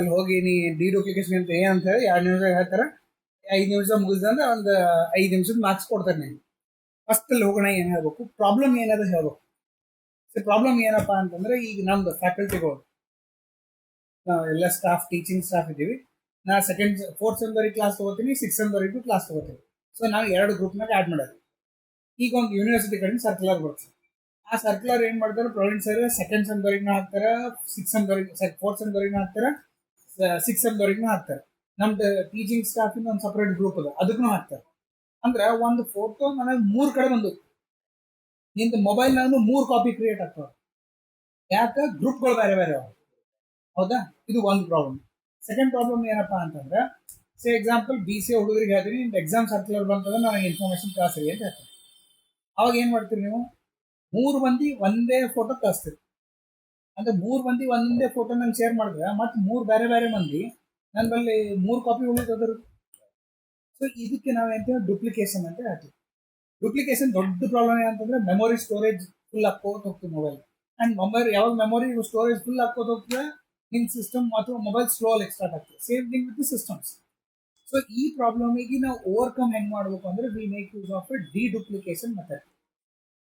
ಅಲ್ಲಿ ಹೋಗಿ ನೀ ಡಿಡೂಪ್ಲಿಕೇಶನ್ ಅಂತ ಏನಂತ ಹೇಳಿ 2 ನಿಮಿಷ ಹೇಳ್ತಾರೆ. 5 ನಿಮಿಷ ಮುಗಿದಂದ್ರೆ ಒಂದು 5 ನಿಮಿಷದ ಮಾರ್ಕ್ಸ್ ಕೊಡ್ತಾರೆ ನೀವು. ಫಸ್ಟ್ ಅಲ್ಲಿ ಹೋಗೋಣ ಏನು ಹೇಳ್ಬೇಕು, ಪ್ರಾಬ್ಲಮ್ ಏನದ ಹೇಳ್ಬೇಕು. ಪ್ರಾಬ್ಲಮ್ ಏನಪ್ಪಾ ಅಂತಂದ್ರೆ, ಈಗ ನಮ್ದು ಫ್ಯಾಕಲ್ಟಿಗಳು ನಾವು ಎಲ್ಲ ಸ್ಟಾಫ್, ಟೀಚಿಂಗ್ ಸ್ಟಾಫ್ ಇದ್ದೀವಿ. ನಾ ಫೋರ್ತ್ ಸೆಮ್ವರೆಗೆ ಕ್ಲಾಸ್ ತಗೋತೀನಿ, 6th ಸೆಮ್ವರೆಗೂ ಕ್ಲಾಸ್ ತಗೋತೀನಿ. ಸೊ ನಾವು 2 ಗ್ರೂಪ್ನಾಗ ಆ್ಯಡ್ ಮಾಡೋದು. ಈಗ ಒಂದು ಯೂನಿವರ್ಸಿಟಿ ಕಡೆಯಿಂದ ಸರ್ಕ್ಯುಲರ್ ಬರುತ್ತೆ. ಆ ಸರ್ಕ್ಯುಲರ್ ಏನ್ ಮಾಡ್ತಾರೆ, ಪ್ರವೀಣ್ ಸರ್ 2nd ಸೆಮ್ವರೆಗೂ ಹಾಕ್ತಾರೆ, 4th ಸೆಮ್ವರೆಗೂ ಹಾಕ್ತಾರೆ, 6th ಸೆಮ್ವರೆಗೂ ಹಾಕ್ತಾರೆ. ನಮ್ದು ಟೀಚಿಂಗ್ ಸ್ಟಾಫ್ ಇಂದ ಒಂದು ಸಪರೇಟ್ ಗ್ರೂಪ್ ಅದ, ಅದಕ್ಕೂ ಹಾಕ್ತಾರೆ. ಅಂದ್ರೆ ಒಂದು ಫೋಟೋ ನನಗೆ 3 ಕಡೆ ಬಂದು ನಿಂದು ಮೊಬೈಲ್ನಾಗ 3 ಕಾಪಿ ಕ್ರಿಯೇಟ್ ಆಗ್ತವೆ. ಯಾಕೆ? ಗ್ರೂಪ್ಗಳು ಬೇರೆ ಬೇರೆ ಅವ. ಹೌದಾ? ಇದು ಒಂದು ಪ್ರಾಬ್ಲಮ್. ಸೆಕೆಂಡ್ ಪ್ರಾಬ್ಲಮ್ ಏನಪ್ಪಾ ಅಂತಂದ್ರೆ, ಎಕ್ಸಾಂಪಲ್ BCA ಹುಡುಗರಿಗೆ ಹೇಳ್ತೀನಿ, ನಿಮ್ದು ಎಕ್ಸಾಮ್ ಸರ್ಕ್ಯುಲರ್ ಬಂತಂದ್ರೆ ನನಗೆ ಇನ್ಫಾರ್ಮೇಶನ್ ಕಳಿಸ್ರಿ ಅಂತ ಹೇಳ್ತೀನಿ. ಅವಾಗ ಏನ್ ಮಾಡ್ತೀರಿ ನೀವು? 3 ಮಂದಿ ಒಂದೇ ಫೋಟೋ ಕಳಿಸ್ತೀರಿ. ಅಂದ್ರೆ 3 ಮಂದಿ ಒಂದೇ ಫೋಟೋ ನಂಗೆ ಶೇರ್ ಮಾಡಿದ್ರೆ ಮತ್ತೆ 3 ಬೇರೆ ಬೇರೆ ಮಂದಿ ನನ್ನ ಬಳಿ 3 ಕಾಪಿ ಉಳಿದದ್ರ. ಸೊ ಇದಕ್ಕೆ ನಾವು ಹೇಳ್ತೀವಿ ಡುಪ್ಲಿಕೇಶನ್ ಅಂತ ಹೇಳ್ತೀವಿ. ಡುಪ್ಲಿಕೇಶನ್ ದೊಡ್ಡ ಪ್ರಾಬ್ಲಮ್ ಏನಂತಂದ್ರೆ, ಮೆಮೊರಿ ಸ್ಟೋರೇಜ್ ಫುಲ್ ಹಾಕೋತ ಹೋಗ್ತೀವಿ ಮೊಬೈಲ್. ಅಂಡ್ ಯಾವಾಗ ಮೆಮೊರಿ ಸ್ಟೋರೇಜ್ ಫುಲ್ ಹಾಕೋತ ಹೋಗ್ತದೆ, ನಿಮ್ ಸಿಸ್ಟಮ್ ಅಥವಾ ಮೊಬೈಲ್ ಸ್ಲೋ ಅಲ್ಲಿ ಸ್ಟಾರ್ಟ್ ಆಗ್ತದೆ. Same thing with systems. So ಈ ಪ್ರಾಬ್ಲಮಿಗೆ ನಾವು ಓವರ್ಕಮ್ ಹೆಂಗ್ ಮಾಡ್ಬೇಕು ಅಂದ್ರೆ, we make use of deduplication method.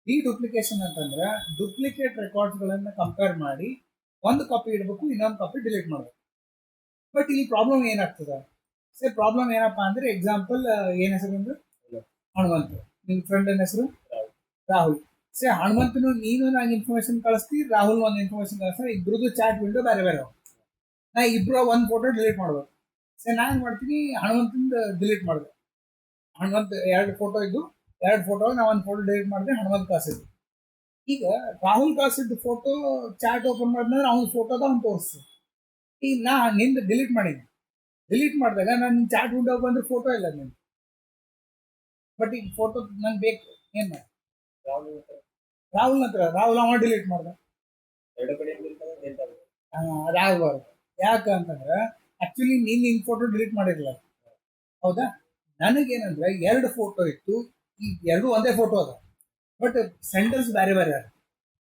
Deduplication ಅಂತಂದ್ರೆ, ಡುಪ್ಲಿಕೇಟ್ ರೆಕಾರ್ಡ್ಸ್ ಗಳನ್ನ ಕಂಪೇರ್ ಮಾಡಿ ಒಂದು ಕಾಪಿ ಇಡಬೇಕು, ಇನ್ನೊಂದು ಕಾಪಿ ಡಿಲೀಟ್ ಮಾಡಬೇಕು. ಬಟ್ ಇಲ್ಲಿ ಪ್ರಾಬ್ಲಮ್ ಏನಾಗ್ತದೆ? ಪ್ರಾಬ್ಲಮ್ ಏನಪ್ಪಾ ಅಂದ್ರೆ, ಎಕ್ಸಾಂಪಲ್ ಏನ್ ಹೆಸರು ಅಂದ್ರೆ ಹನುಮಂತ್, ನಿಮ್ ಫ್ರೆಂಡ್ ಹೆಸರು ರಾಹುಲ್. ಹನುಮಂತನು ನೀನು ನಂಗೆ ಇನ್ಫಾರ್ಮೇಶನ್ ಕಳಿಸ್ತಿ, ರಾಹುಲ್ ಒಂದು ಇನ್ಫಾರ್ಮೇಶನ್ ಕಳಿಸ್ತಾರೆ, ಇಬ್ರದ್ದು ಚಾಟ್ ವಿಂಡೋ ಬೇರೆ ಬೇರೆ. ನಾ ಇಬ್ರು ಒಂದು ಫೋಟೋ ಡಿಲೀಟ್ ಮಾಡ್ಬೇಕು. ನಾ ಏನ್ ಮಾಡ್ತೀನಿ, ಹನುಮಂತಿಂದ ಡಿಲೀಟ್ ಮಾಡಿದೆ. ಹನುಮಂತ್ 2 ಫೋಟೋ ಇದ್ದು, 2 ಫೋಟೋ ನಾ ಒಂದು ಫೋಟೋ ಡಿಲೀಟ್ ಮಾಡಿದೆ, ಹನುಮಂತ್ ಕಳಿಸಿದ್ದು. ಈಗ ರಾಹುಲ್ ಕಳಿಸಿದ್ದು ಫೋಟೋ ಚಾಟ್ ಓಪನ್ ಮಾಡಿದ್ರೆ ಅವ್ನ ಫೋಟೋದ ಅವ್ನು ತೋರಿಸ್ತು. ಈಗ ನಾ ನಿಂದ ಡಿಲೀಟ್ ಮಾಡೀನಿ. ಡಿಲೀಟ್ ಮಾಡಿದಾಗ ನಾನು ಚಾಟ್ ವಿಂಡೋ ಬಂದ್ರೆ ಫೋಟೋ ಇಲ್ಲ ನಿಂದು. ಬಟ್ ಈಗ ಫೋಟೋ ನನ್ಗೆ ಬೇಕು. ಏನ್ ಮಾಡಿ ರಾಹುಲ್ ಹತ್ರ, ರಾಹುಲ್ ಅವ ಡಿಲೀಟ್ ಮಾಡ್ದ. ಅದಾಗಬಾರ್ದು. ಯಾಕಂತಂದ್ರೆ ಆಕ್ಚುಲಿ ನೀನ್ ನಿನ್ ಫೋಟೋ ಡಿಲೀಟ್ ಮಾಡಿರಲ್ಲ. ಹೌದಾ? ನನಗೇನಂದ್ರೆ 2 ಫೋಟೋ ಇತ್ತು, ಈ 2 ಒಂದೇ ಫೋಟೋ ಅದ, ಬಟ್ ಸೆಂಟರ್ಸ್ ಬೇರೆ ಬೇರೆ ಅದ.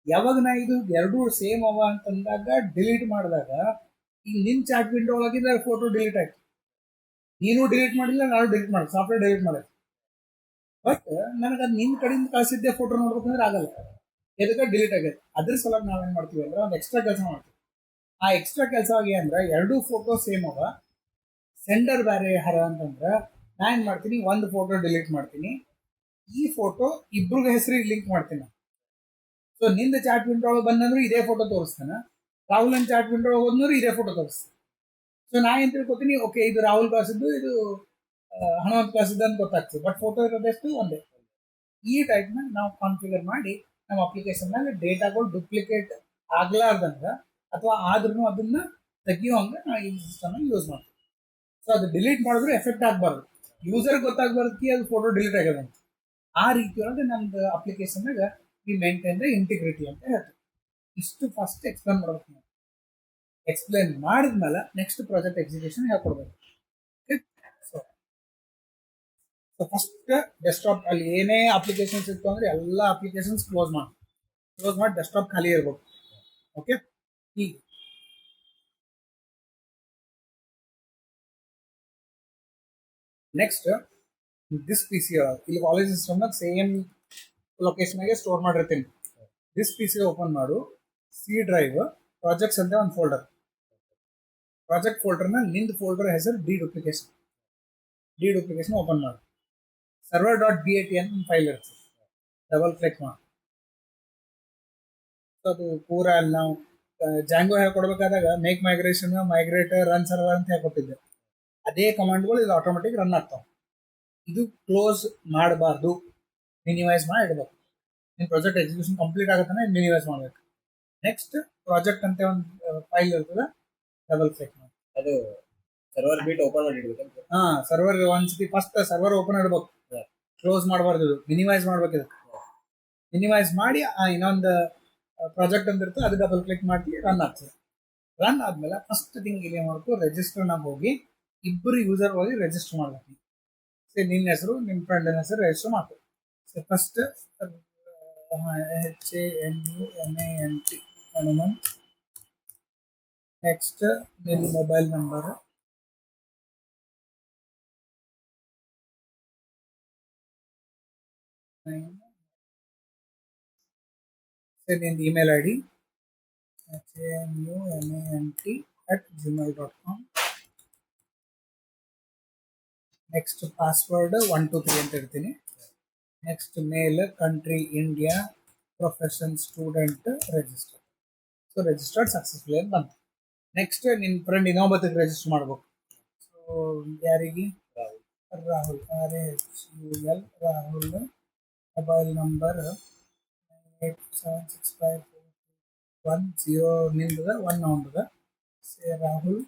ಯಾವಾಗ ನಾ ಇದು 2 ಸೇಮ್ ಅವ ಅಂತಂದಾಗ ಡಿಲೀಟ್ ಮಾಡಿದಾಗ, ಈಗ ನಿನ್ ಚಾಟ್ ವಿಂಡೋ ಒಳಗಿಂದ ಫೋಟೋ ಡಿಲೀಟ್ ಆಯ್ತು. ನೀನು ಡಿಲೀಟ್ ಮಾಡಿಲ್ಲ, ನಾನು ಡಿಲೀಟ್ ಮಾಡಿ ಸಾಫ್ಟ್ವೇರ್ ಡಿಲೀಟ್ ಮಾಡಿದೆ. ಬಟ್ ನನಗೆ ಅದು ನಿನ್ ಕಡೆಯಿಂದ ಕಳಿಸಿದ್ದೆ ಫೋಟೋ ನೋಡ್ಬೇಕಂದ್ರೆ ಆಗಲ್ಲ. ಎದಕ್ಕೆ? ಡಿಲೀಟ್ ಆಗೈತೆ. ಅದ್ರ ಸಲುವಾಗಿ ನಾವೇನ್ ಮಾಡ್ತೀವಿ ಅಂದ್ರೆ, ಒಂದು ಎಕ್ಸ್ಟ್ರಾ ಕೆಲಸ ಮಾಡ್ತೀವಿ. ಆ ಎಕ್ಸ್ಟ್ರಾ ಕೆಲಸ ಆಗಿ ಅಂದ್ರೆ, 2 ಫೋಟೋ ಸೇಮ್ ಅವ, ಸೆಂಡರ್ ಬೇರೆ ಹರ ಅಂತಂದ್ರೆ ನಾ ಏನ್ ಮಾಡ್ತೀನಿ, ಒಂದು ಫೋಟೋ ಡಿಲೀಟ್ ಮಾಡ್ತೀನಿ, ಈ ಫೋಟೋ ಇಬ್ರಿಗೆ ಹೆಸರಿಗೆ ಲಿಂಕ್ ಮಾಡ್ತೀನಿ. ಸೊ ನಿಂದ ಚಾಟ್ ವಿಂಡೋ ಒಳಗೆ ಬಂದಂದ್ರೆ ಇದೇ ಫೋಟೋ ತೋರಿಸ್ತಾನೆ, ರಾಹುಲ್ ಚಾಟ್ ವಿಂಡೋ ಒಳಗೆ ಹೋದ್ನೂರು ಇದೇ ಫೋಟೋ ತೋರಿಸ್ತಾನೆ. ಸೊ ನಾ ಏನ್ ತಿಳ್ಕೊತೀನಿ, ಓಕೆ ಇದು ರಾಹುಲ್ ಕಳಿಸಿದ್ದು, ಇದು ಹನುಮಂತ್ ಕಳಿಸಿದ್ದು ಅಂತ ಗೊತ್ತಾಗ್ತದೆ. ಬಟ್ ಫೋಟೋ ಇರೋದೆಷ್ಟು ಒಂದೇ. ಈ ಟೈಪ್ನ ನಾವು ಕಾನ್ಫಿಗರ್ ಮಾಡಿ ನಮ್ಮ ಅಪ್ಲಿಕೇಶನ್ ನಲ್ಲಿ ಡೇಟಾಗಳು ಡುಪ್ಲಿಕೇಟ್ ಆಗ್ಲಾರ್ದಂಗ ಅಥವಾ ಆದ್ರೂ ಅದನ್ನ ತೆಗಿಯೋಂಗ ನಾವು ಈ ಸಿಸ್ಟಮ್ ಯೂಸ್ ಮಾಡ್ತೀವಿ. ಸೊ ಅದು ಡಿಲೀಟ್ ಮಾಡಿದ್ರು ಎಫೆಕ್ಟ್ ಆಗಬಾರ್ದು, ಯೂಸರ್ ಗೊತ್ತಾಗ್ಬಾರ್ದು ಅದು ಫೋಟೋ ಡಿಲೀಟ್ ಆಗ್ಯದ. ಆ ರೀತಿಯೊಳಗೆ ನಮ್ದು ಅಪ್ಲಿಕೇಶನ್ಗೆ ವಿ ಮೇಂಟೈನ್ ದ ಇಂಟಿಗ್ರಿಟಿ ಅಂತ ಹೇಳ್ತೀವಿ. ಇಷ್ಟು ಫಸ್ಟ್ ಎಕ್ಸ್ಪ್ಲೇನ್ ಮಾಡ್ಬೇಕು. ನಾವು ಎಕ್ಸ್ಪ್ಲೇನ್ ಮಾಡಿದ್ಮೇಲೆ ನೆಕ್ಸ್ಟ್ ಪ್ರಾಜೆಕ್ಟ್ ಎಕ್ಸಿಕ್ಯೂಷನ್ ಹೇಳ್ಕೊಡ್ಬೇಕು. ಸೊ ಫಸ್ಟ್ ಡೆಸ್ಕ್ಟಾಪ್ ಅಲ್ಲಿ ಏನೇ ಅಪ್ಲಿಕೇಶನ್ಸ್ ಇತ್ತು ಅಂದ್ರೆ ಎಲ್ಲ ಅಪ್ಲಿಕೇಶನ್ಸ್ ಕ್ಲೋಸ್ ಮಾಡಿ ಡೆಸ್ಕ್ಟಾಪ್ ಖಾಲಿ ಇರ್ಬೇಕು. ಓಕೆ. ಈಗ ನೆಕ್ಸ್ಟ್ ದಿಸ್ PC ಇಲ್ಲಿ ಕಾಲೇಜ್ ಸಿಸ್ಟಮ್ ಸೇಮ್ ಲೊಕೇಶನ್ ಗೆ ಸ್ಟೋರ್ ಮಾಡಿರ್ತೀನಿ. ದಿಸ್ PC ಓಪನ್ ಮಾಡು, C ಡ್ರೈವ್ ಪ್ರಾಜೆಕ್ಟ್ಸ್ ಅಂತ ಒಂದು ಫೋಲ್ಡರ್. ಪ್ರಾಜೆಕ್ಟ್ ಫೋಲ್ಡರ್ನ ನಿಂದು ಫೋಲ್ಡರ್ ಹೆಸರು ಡಿಡುಪ್ಲಿಕೇಶನ್ ಓಪನ್ ಮಾಡು. server.bat ಅಂತ ಒಂದು ಫೈಲ್ ಇರುತ್ತೆ, ಡಬಲ್ ಕ್ಲಿಕ್ ಮಾಡಿ. ಅದು ಪೂರ ಅಲ್ಲಿ ನಾವು Django ಹೇಳ್ಕೊಡ್ಬೇಕಾದಾಗ make migration, ಮೈಗ್ರೇಟರ್, run server ಅಂತ ಹೇಳ್ಕೊಟ್ಟಿದ್ದೆ. ಅದೇ ಕಮಾಂಡ್ಗಳು ಇದು ಆಟೋಮೆಟಿಕ್ ರನ್ ಆಗ್ತಾವೆ. ಇದು ಕ್ಲೋಸ್ ಮಾಡಬಾರ್ದು, ಮಿನಿಮೈಸ್ ಮಾಡಿ ಇಡಬೇಕು. ನಿಮ್ಮ ಪ್ರಾಜೆಕ್ಟ್ ಎಕ್ಸಿಕ್ಯೂಷನ್ ಕಂಪ್ಲೀಟ್ ಆಗುತ್ತಾನೆ ಮಿನಿಮೈಸ್ ಮಾಡಬೇಕು. ನೆಕ್ಸ್ಟ್ ಪ್ರಾಜೆಕ್ಟ್ ಅಂತ ಒಂದು ಫೈಲ್ ಇರ್ತದೆ, ಡಬಲ್ ಕ್ಲಿಕ್ ಮಾಡಿ. ಅದು ಸರ್ವರ್ ಬಿಟ್ ಓಪನ್ ಮಾಡಿ ಇಡಬೇಕು. ಸರ್ವರ್ ಒಂದ್ಸತಿ ಫಸ್ಟ್ ಸರ್ವರ್ ಓಪನ್ ಇಡಬೇಕು, ಕ್ಲೋಸ್ ಮಾಡಬಾರ್ದು. ಮಿನಿಮೈಸ್ ಮಾಡ್ಬೇಕು. ಇದಕ್ಕೆ ಮಿನಿಮೈಸ್ ಮಾಡಿ ಇನ್ನೊಂದು ಪ್ರಾಜೆಕ್ಟ್ ಅಂತ ಇರ್ತದೆ, ಅದು ಡಬಲ್ ಕ್ಲಿಕ್ ಮಾಡಿ ರನ್ ಆಗ್ತದೆ. ರನ್ ಆದ್ಮೇಲೆ ಫಸ್ಟ್ ಥಿಂಗ್ ಇಲ್ಲಿ ಮಾಡಬೇಕು, ರಿಜಿಸ್ಟರ್ನಾಗ ಹೋಗಿ ಇಬ್ಬರು ಯೂಸರ್ ಹೋಗಿ ರಿಜಿಸ್ಟರ್ ಮಾಡ್ಬೇಕು. ನಿನ್ನ ಹೆಸರು, ನಿಮ್ಮ ಫ್ರೆಂಡ್ ಹೆಸರು ರಿಜಿಸ್ಟರ್ ಮಾಡ್ಬೇಕು. ಫಸ್ಟ್ HANUMANT ಹನುಮಂತ್ ನೆಕ್ಸ್ಟ್ ನಿನ್ನ ಮೊಬೈಲ್ ನಂಬರ್, ನಿನ್ನ email I D HAMUMANT@gmail.com. Next password 123 ಅಂತ ಇಡ್ತೀನಿ. Next male country India, profession student, register. So registered successful ಅಂತ ಬಂತು. ನೆಕ್ಸ್ಟ್ ನಿನ್ನ ಫ್ರೆಂಡ್ ಇನ್ನೊಬ್ಬತ್ತಿಗೆ ರಿಜಿಸ್ಟರ್ ಮಾಡ್ಬೇಕು. ಸೊ ಯಾರಿಗೆ? Rahul, RAHUL, Rahul. Mobile number 876541 ನಿಂದದ 1 ಅವನದ. Say Rahul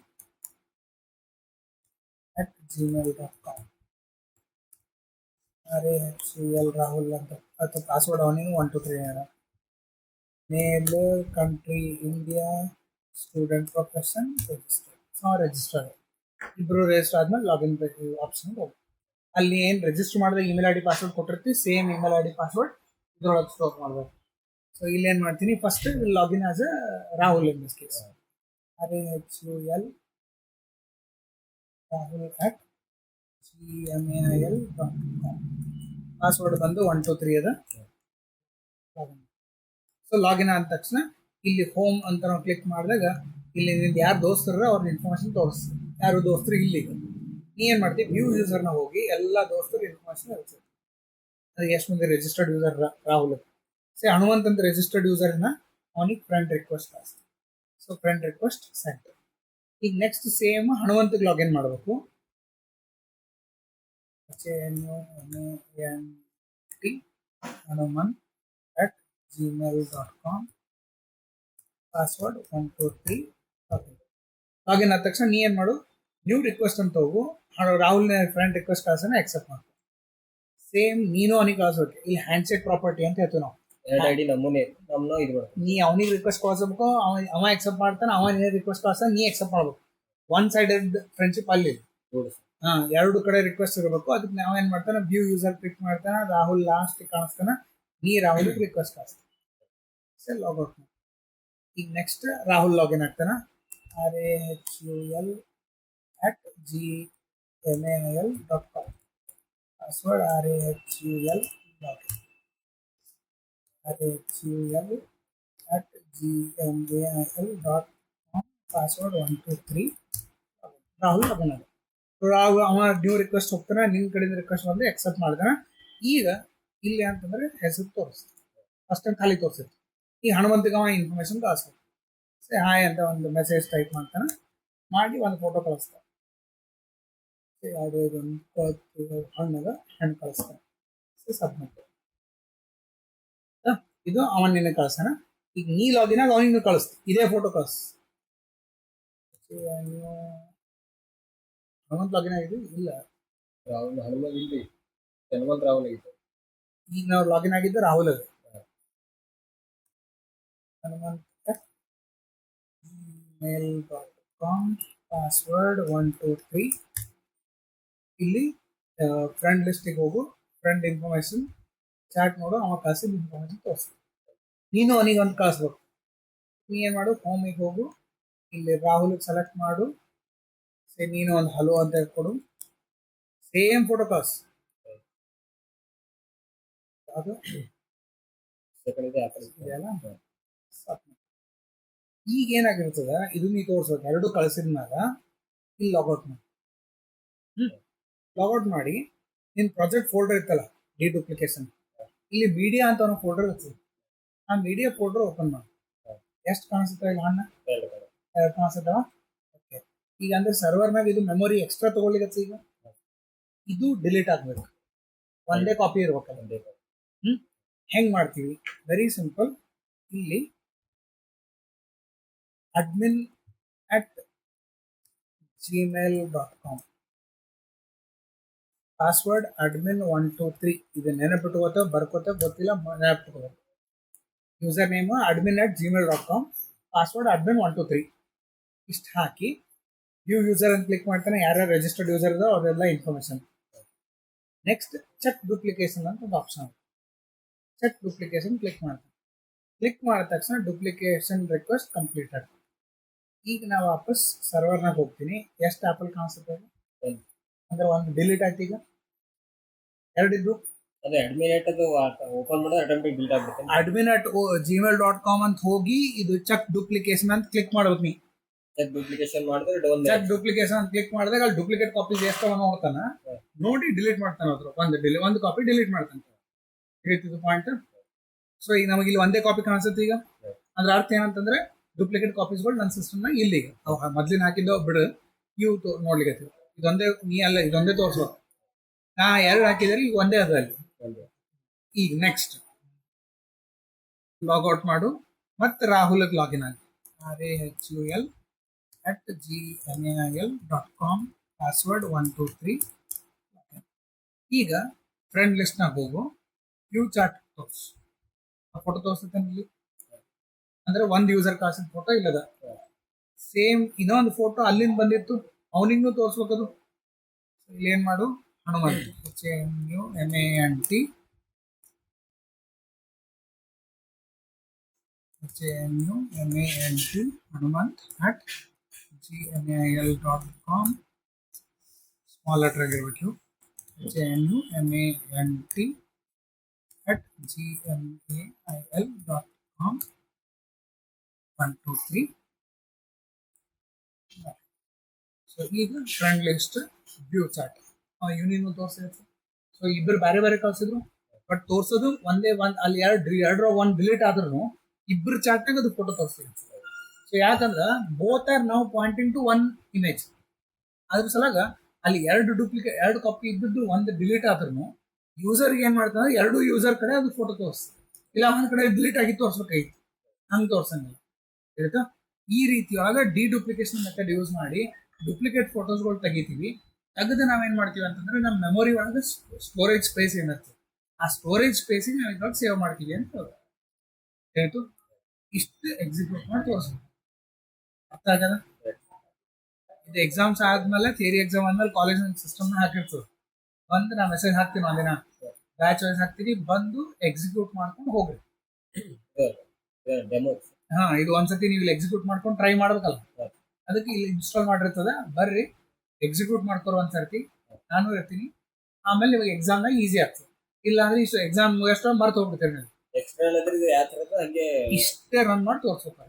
@gmail.com. RAHUL Rahul ಅಂತ ಅಥವಾ ಪಾಸ್ವರ್ಡ್ ಅವನಿಗೆ 123 ಹೇಳ. Male country India, student, profession, register. Register ಇಬ್ಬರು ರಿಜಿಸ್ಟರ್ ಆದ್ಮೇಲೆ ಲಾಗಿನ್ ಆಪ್ಷನ್ ಹೋಗಿ ಅಲ್ಲಿ ಏನು ರಿಜಿಸ್ಟರ್ ಮಾಡಿದ್ರೆ ಇಮೇಲ್ ಐ ಡಿ ಪಾಸ್ವರ್ಡ್ ಕೊಟ್ಟಿರ್ತೀವಿ, same email I D password ಇದ್ರೊಳಗೆ ಸ್ಟೋರ್ ಮಾಡಬೇಕು. ಸೊ ಇಲ್ಲಿ ಏನು ಮಾಡ್ತೀನಿ, first login as a Rahul in this case. RAHUL Rahul @gmail.com. Password ಬಂದು 123 ಅದ. ಸೊ ಲಾಗಿನ್ ಆದ ತಕ್ಷಣ ಇಲ್ಲಿ ಹೋಮ್ ಅಂತ ನಾವು ಕ್ಲಿಕ್ ಮಾಡಿದಾಗ ಇಲ್ಲಿ ನಿಂದು ಯಾರು ದೋಸ್ತರ ಅವ್ರ ಇನ್ಫಾರ್ಮೇಶನ್ ತೋರಿಸ್ತದೆ. ಯಾರು ದೋಸ್ತರು ಇಲ್ಲಿ ನೀ ಏನು ಮಾಡ್ತೀವಿ, ವ್ಯೂ ಯೂಸರ್ನ ಹೋಗಿ ಎಲ್ಲ ದೋಸ್ತರು ಇನ್ಫಾರ್ಮೇಶನ್ ಇರ್ತದೆ. ಅದು ಎಷ್ಟು ಮಂದಿ ರಿಜಿಸ್ಟರ್ಡ್ ಯೂಸರ್ ರಾಹುಲ್. ಹನುಮಂತ್ ಅಂತ ರಿಜಿಸ್ಟರ್ಡ್ ಯೂಸರ್ನ ಅವನಿಗೆ ಫ್ರೆಂಡ್ ರಿಕ್ವೆಸ್ಟ್ ಕಳಿಸ್ತೀವಿ. So friend request sent. ಈಗ ನೆಕ್ಸ್ಟ್ ಸೇಮ್ ಹನುಮಂತಿಗೆ ಲಾಗಿನ್ ಮಾಡಬೇಕು. ಹನುಮಂತ್ @gmail.com. ಪಾಸ್ವರ್ಡ್ 123. ಲಾಗಿನ್ ಆದ ತಕ್ಷಣ ನೀ ಏನು ಮಾಡು, ನ್ಯೂ ರಿಕ್ವೆಸ್ಟ್ ಅಂತ ಹೋಗು. ರಾಹುಲ್ನ ಫ್ರೆಂಡ್ ರಿಕ್ವೆಸ್ಟ್ ಕಳ್ಸೋಣ ಎಕ್ಸೆಪ್ಟ್ ಮಾಡ್ಕೊ. ಸೇಮ್ ನೀನು ಅವನಿಗೆ ಕಳಿಸ್ಬೇಕು. ಇಲ್ಲಿ ಹ್ಯಾಂಡ್ಸೆಟ್ ಪ್ರಾಪರ್ಟಿ ಅಂತ ಹೇಳ್ತೀವಿ ನಾವು. ನೀ ಅವನಿಗೆ ರಿಕ್ವೆಸ್ಟ್ ಕಳ್ಸಬೇಕು, ಅವ ಎಕ್ಸೆಪ್ಟ್ ಮಾಡ್ತಾನೆ, ಅವ ನೀನು ರಿಕ್ವೆಸ್ಟ್ ಕಳ್ಸ, ನೀ ಎಕ್ಸೆಪ್ಟ್ ಮಾಡ್ಬೇಕು. ಒನ್ ಸೈಡೆಡ್ ಫ್ರೆಂಡ್ಶಿಪ್ ಅಲ್ಲಿ ಎರಡು ಕಡೆ ರಿಕ್ವೆಸ್ಟ್ ಇರಬೇಕು. ಅದಕ್ಕೆ ನಾವು ಏನು ಮಾಡ್ತಾನೆ, ವ್ಯೂ ಯೂಸರ್ ಕ್ಲಿಕ್ ಮಾಡ್ತಾನೆ, ರಾಹುಲ್ ಲಾಸ್ಟ್ ಕಾಣಿಸ್ತಾನೆ, ನೀ ರಾಹುಲ್ ರಿಕ್ವೆಸ್ಟ್ ಕಳಿಸ್ತಾನೆ. ಸರಿ, ಲಾಗ್ಔಟ್ ಮಾಡಿ. ಈಗ ನೆಕ್ಸ್ಟ್ ರಾಹುಲ್ ಲಾಗಿನ್ ಆಗ್ತಾನೆ. RAHUL @gmail.com. Password RAHUL login. RAHUL@gmail.com. Password 123. Rahul login ಆಗ. ರಾಹುಲ್ ಅವ ನ್ಯೂ ರಿಕ್ವೆಸ್ಟ್ ಹೋಗ್ತಾನೆ, ನಿನ್ನ ಕಡೆಯಿಂದ ರಿಕ್ವೆಸ್ಟ್ ಬಂದು ಎಕ್ಸೆಪ್ಟ್ ಮಾಡ್ತಾನೆ. ಈಗ ಇಲ್ಲಿ ಅಂತಂದ್ರೆ ಹೆಸರು ತೋರಿಸ್ತೀವಿ, ಫಸ್ಟ್ ಟೈಮ್ ಖಾಲಿ ತೋರಿಸುತ್ತೆ. ಈ ಹನುಮಂತಿಗೆ ಅವ ಇನ್ಫಾರ್ಮೇಶನ್ ಕಳಿಸ್ಬೇಕು. ಹಾಯ್ ಅಂತ ಒಂದು ಮೆಸೇಜ್ ಟೈಪ್ ಮಾಡ್ತಾನೆ, ಮಾಡಿ ಒಂದು ಫೋಟೋ ಕಳಿಸ್ತಾನೆ. ಯಾವುದೋ ಇದೊಂದು ಹಣ್ಣದ ಹಣ್ಣು ಕಳಿಸ್ತಾನೆ. ಸಬ್ಮಿಟ್. ಇದು ಅವನ್ ನಿನ್ನ ಕಳಿಸ್ತಾನೆ. ಈಗ ನೀ ಲಾಗಿನ್ ಆಗಿ ಅವನಿಗೆ ಕಳಿಸ್ತಿ, ಇದೇ ಫೋಟೋ ಕಳಿಸ್. ಹನುಮಂತ್ ಲಾಗಿನ್ ಆಗಿದೆ ಇಲ್ಲ, ಹನುಮಂತ್ ಇಲ್ಲಿ ಹನುಮಂತ್ ರಾಹುಲ್ ಆಗಿತ್ತು. ಈಗ ನಾವು ಲಾಗಿನ್ ಆಗಿದ್ದು ರಾಹುಲ್ ಅದು. ಹನುಮಂತ್ gmail.com. ಪಾಸ್ವರ್ಡ್ 123. ಇಲ್ಲಿ ಫ್ರೆಂಡ್ ಲಿಸ್ಟಿಗೆ ಹೋಗು, ಫ್ರೆಂಡ್ ಇನ್ಫಾರ್ಮೇಶನ್ ಚಾಟ್ ನೋಡು, ಅವ ಕಳಿಸಿದ ಇನ್ಫಾರ್ಮೇಶನ್ ತೋರಿಸ್ತೀವಿ. ನೀನು ಅವನಿಗೆ ಒಂದು ಕಳಿಸ್ಬೇಕು. ನೀ ಏನು ಮಾಡು, ಹೋಮಿಗೆ ಹೋಗು, ಇಲ್ಲಿ ರಾಹುಲ್ಗೆ ಸೆಲೆಕ್ಟ್ ಮಾಡು, ನೀನು ಒಂದು ಹಲೋ ಅಂತ ಕೊಡು, ಸೇಮ್ ಫೋಟೋ ಕಳಿಸ್. ಅದು ಇದೆಯಲ್ಲ, ಈಗ ಏನಾಗಿರ್ತದ, ಇದು ನೀ ತೋರಿಸ್ಬೇಕು. ಎರಡು ಕಳಿಸಿದ್ಮೇಲೆ ಇಲ್ಲಿ ಲಾಗೌಟ್ ಮಾಡಿ. ಲಾಗೌಟ್ ಮಾಡಿ ನಿನ್ನ ಪ್ರಾಜೆಕ್ಟ್ ಫೋಲ್ಡರ್ ಇತ್ತಲ್ಲ, ಡಿಡುಪ್ಲಿಕೇಶನ್, ಇಲ್ಲಿ ಮೀಡಿಯಾ ಅಂತ ಒಂದು ಫೋಲ್ಡರ್ ಇರ್ತದೆ. ಆ ಮೀಡಿಯಾ ಫೋಲ್ಡರ್ ಓಪನ್ ಮಾಡಿ. ಎಷ್ಟು ಕಾಣಿಸುತ್ತೆ ಇಲ್ಲ ಹಣ್ಣ? 2 ಕಾಣಿಸುತ್ತವ. ಓಕೆ, ಈಗ ಅಂದ್ರೆ ಸರ್ವರ್ನಾಗ ಇದು ಮೆಮೊರಿ ಎಕ್ಸ್ಟ್ರಾ ತಗೊಳ್ಳಿಕ್ಕೆ ಈಗ ಇದು ಡಿಲೀಟ್ ಆಗ್ಬೇಕು. ಒಂದೇ ಕಾಪಿ ಇರ್ಬೇಕಲ್ಲ. ಹೆಂಗ್ ಮಾಡ್ತೀವಿ? Very simple. ಇಲ್ಲಿ admin@gmail.com. Password admin123. ಇದು ನೆನಪಿಟ್ಕೋತ ಬರ್ಕೋತ ಗೊತ್ತಿಲ್ಲ, ನೆನಪಿಟ್ಕೋಬೇಕು. User name admin@gmail.com. Password admin123. ಇಷ್ಟು ಹಾಕಿ ವ್ಯೂ ಯೂಸರ್ ಅಂತ ಕ್ಲಿಕ್ ಮಾಡ್ತಾನೆ. ಯಾರ್ಯಾರು ರಿಜಿಸ್ಟರ್ಡ್ ಯೂಸರ್ ಇದೋ ಅವರೆಲ್ಲ ಇನ್ಫಾರ್ಮೇಶನ್. ನೆಕ್ಸ್ಟ್ ಚೆಕ್ ಡುಪ್ಲಿಕೇಶನ್ ಅಂತ ಒಂದು ಆಪ್ಷನ್. ಚೆಕ್ ಡುಪ್ಲಿಕೇಶನ್ ಕ್ಲಿಕ್ ಮಾಡ್ತಾನೆ. ಕ್ಲಿಕ್ ಮಾಡಿದ ತಕ್ಷಣ ಡುಪ್ಲಿಕೇಶನ್ ರಿಕ್ವೆಸ್ಟ್ ಕಂಪ್ಲೀಟ್ ಆಗ್ತದೆ. ಈಗ ನಾ ವಾಪಸ್ ಸರ್ವರ್ನಾಗ ಹೋಗ್ತೀನಿ. ಎಷ್ಟು ಆಪಲ್ ಕಾಣಿಸುತ್ತೆ ಒಂದು. ಅಂದ್ರೆ ಒಂದು ಡಿಲೀಟ್ ಆಯ್ತು. ಈಗ ಎರಡಿದ್ದು ಅದು ಅಡ್ಮಿನೇಟ್ ಅದು ಓಪನ್ ಮಾಡಿದ್ರೆ ಆಟೋಮೆಟಿಕ್ ಡಿಲೀಟ್ ಆಗ್ಬಿಡುತ್ತೆ. admin@gmail.com ಅಂತ ಹೋಗಿ ಇದು ಚೆಕ್ ಡೂಪ್ಲಿಕೇಶನ್ ಅಂತ ಕ್ಲಿಕ್ ಮಾಡ್ಬೇಕು. ನೀ ಚೆಕ್ ಡೂಪ್ಲಿಕೇಶನ್ ಮಾಡಿದ್ರೆ ಡೌನ್ ಚೆಕ್ ಡೂಪ್ಲಿಕೇಶನ್ ಅಂತ ಕ್ಲಿಕ್ ಮಾಡಿದಾಗ ಅಲ್ಲಿ ಡೂಪ್ಲಿಕೇಟ್ ಕಾಪೀಸ್ ಎಷ್ಟು ನೋಡ್ತಾನ, ನೋಡಿ ಡಿಲೀಟ್ ಮಾಡ್ತಾನೆ. ಅದ್ರ ಒಂದು ಕಾಪಿ ಡಿಲೀಟ್ ಮಾಡ್ತಾನೆ. ಹೇಳ್ತಿದ್ದು ಪಾಯಿಂಟ್. ಸೊ ಈಗ ನಮಗೆ ಇಲ್ಲಿ ಒಂದೇ ಕಾಪಿ ಕಾಣಿಸುತ್ತೆ. ಈಗ ಅದ್ರ ಅರ್ಥ ಏನಂತಂದ್ರೆ ಡೂಪ್ಲಿಕೇಟ್ ಕಾಪೀಸ್ಗಳು ನನ್ನ ಸಿಸ್ಟಮ್ನಾಗ ಇಲ್ಲಿ ಈಗ ಅವು ಮೊದ್ಲಿನ ಹಾಕಿದ್ದವು ಬಿಡು, ಇವು ನೋಡ್ಲಿಕ್ಕೆ ಇದೊಂದೇ ನೀ ಅಲ್ಲ, ಇದೊಂದೇ ತೋರಿಸೋ. ನಾ ಎರಡು ಹಾಕಿದರೆ ಈಗ ಒಂದೇ ಅದ ಅಲ್ಲಿ. ಈಗ ನೆಕ್ಸ್ಟ್ ಲಾಗ್ಔಟ್ ಮಾಡು, ಮತ್ತೆ ರಾಹುಲ್ಗೆ ಲಾಗಿನ್ ಆಗಿ rahul@gmail.com ಪಾಸ್ವರ್ಡ್ 123. ಈಗ ಫ್ರೆಂಡ್ ಲಿಸ್ಟ್ನಾಗ ಹೋಗು, ವ್ಯೂ ಚಾಟ್ ತೋರಿಸು. ಆ ಫೋಟೋ ತೋರಿಸುತ್ತೆ ಇಲ್ಲಿ. ಅಂದ್ರೆ ಒಂದು ಯೂಸರ್ ಕಾಸಿದ ಫೋಟೋ ಇಲ್ಲದ ಸೇಮ್ ಇನ್ನೊಂದು ಫೋಟೋ ಅಲ್ಲಿಂದ ಬಂದಿತ್ತು, ಅವನಿಗೂ ತೋರಿಸ್ಬೇಕದು. ಇಲ್ಲಿ ಏನ್ ಮಾಡು, Hanumant HANUMANT Hanumant @gmail.com small letter ಆಗಿರ್ಬೇಕು. HANUMANT@gmail.com 123. ಸೊ ಈಗ ಫ್ರೆಂಡ್ ಲಿಸ್ಟ್ ವ್ಯೂ ಚಾಟ್ ಇವನಿಗೂ ತೋರಿಸಿರುತ್ತೆ. ಸೊ ಇಬ್ಬರು ಬೇರೆ ಬೇರೆ ಕಳ್ಸಿದ್ರು, ಬಟ್ ತೋರ್ಸೋದು ಒಂದೇ. ಅಲ್ಲಿ ಎರಡರ ಒಂದು ಡಿಲೀಟ್ ಆದ್ರೂ ಇಬ್ಬರು ಚಾಟ್ನಾಗ ಅದು ಫೋಟೋ ತೋರಿಸಿರುತ್ತೆ. ಸೊ ಯಾಕಂದ್ರೆ ಬೋತ್ ಆರ್ ನಾವು ಪಾಯಿಂಟಿಂಗ್ ಟು ಒನ್ ಇಮೇಜ್. ಅದ್ರ ಸಲಾಗ ಅಲ್ಲಿ ಎರಡು ಕಾಪಿ ಇದ್ದದ್ದು ಒಂದು ಡಿಲೀಟ್ ಆದ್ರೂ ಯೂಸರ್ಗೆ ಏನ್ ಮಾಡ್ತಾರೆ, ಎರಡು ಯೂಸರ್ ಕಡೆ ಅದು ಫೋಟೋ ತೋರಿಸ್ತದೆ. ಇಲ್ಲ ಒಂದ್ ಕಡೆ ಡಿಲೀಟ್ ಆಗಿ ತೋರಿಸ್ಬೇಕಾಗಿತ್ತು, ಹಂಗೆ ತೋರ್ಸಂಗಿಲ್ಲ. ಆಯ್ತಾ? ಈ ರೀತಿಯೊಳಗ ಡಿಡೂಪ್ಲಿಕೇಶನ್ ಮೆಥಡ್ ಯೂಸ್ ಮಾಡಿ ಡೂಪ್ಲಿಕೇಟ್ ಫೋಟೋಸ್ಗಳು ತೆಗಿತೀವಿ. ತೆಗೆದು ನಾವೇನ್ ಮಾಡ್ತೀವಿ ಅಂತಂದ್ರೆ ನಮ್ಮ ಮೆಮೊರಿ ಒಳಗೆ ಸ್ಟೋರೇಜ್ ಸ್ಪೇಸ್ ಏನಿರ್ತದೆ, ಆ ಸ್ಟೋರೇಜ್ ಸ್ಪೇಸಿಗೆ ನಾವು ಇದ್ರೊಳಗೆ ಸೇವ್ ಮಾಡ್ತೀವಿ ಅಂತ ಹೇಳ್ತು. ಇಷ್ಟು ಎಕ್ಸಿಕ್ಯೂಟ್ ಮಾಡಿ ತೋರಿಸ್ಬೇಕು. ಅರ್ಥ ಆಗದ? ಇದು ಎಕ್ಸಾಮ್ಸ್ ಆದ್ಮೇಲೆ, ಥಿಯರಿ ಎಕ್ಸಾಮ್ ಆದ್ಮೇಲೆ ಕಾಲೇಜ್ ಸಿಸ್ಟಮ್ನ ಹಾಕಿರ್ತದೆ. ಬಂದು ನಾ ಮೆಸೇಜ್ ಹಾಕ್ತೀನಿ ಒಂದಿನ, ಬ್ಯಾಚ್ ವೈಸ್ ಹಾಕ್ತೀವಿ, ಬಂದು ಎಕ್ಸಿಕ್ಯೂಟ್ ಮಾಡ್ಕೊಂಡು ಹೋಗ್ರಿ. ಡೆಮೋ. ಇದು ಒಂದ್ಸತಿ ನೀವು ಇಲ್ಲಿ ಎಕ್ಸಿಕ್ಯೂಟ್ ಮಾಡ್ಕೊಂಡು ಟ್ರೈ ಮಾಡ್ಬೇಕಲ್ಲ, ಅದಕ್ಕೆ ಇಲ್ಲಿ ಇನ್ಸ್ಟಾಲ್ ಮಾಡಿರ್ತದ. ಬರ್ರಿ ಎಕ್ಸಿಕ್ಯೂಟ್ ಮಾಡ್ಕೊರೋ ಒಂದ್ಸರ್ತಿ, ನಾನು ಇರ್ತೀನಿ. ಆಮೇಲೆ ನಿಮಗೆ ಎಕ್ಸಾಮ್ನಾಗ ಈಸಿ ಆಗ್ತದೆ. ಇಲ್ಲ ಅಂದ್ರೆ ಇಷ್ಟು ಎಕ್ಸಾಮ್ ಮುಗಿಯಷ್ಟು ಮರ್ತು ಹೋಗ್ಬಿಡ್ತೀರಿ ನೀವು. ಎಕ್ಸ್ಟರ್ನಲ್ ಅಂದ್ರೆ ಇದು ಯಾವ ಥರದ ಹಂಗೆ ಇಷ್ಟೇ ರನ್ ಮಾಡಿ ತೋರಿಸ್ಬೇಕು.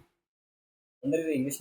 ಅಂದ್ರೆ ಇಂಗ್ಲೀಷ್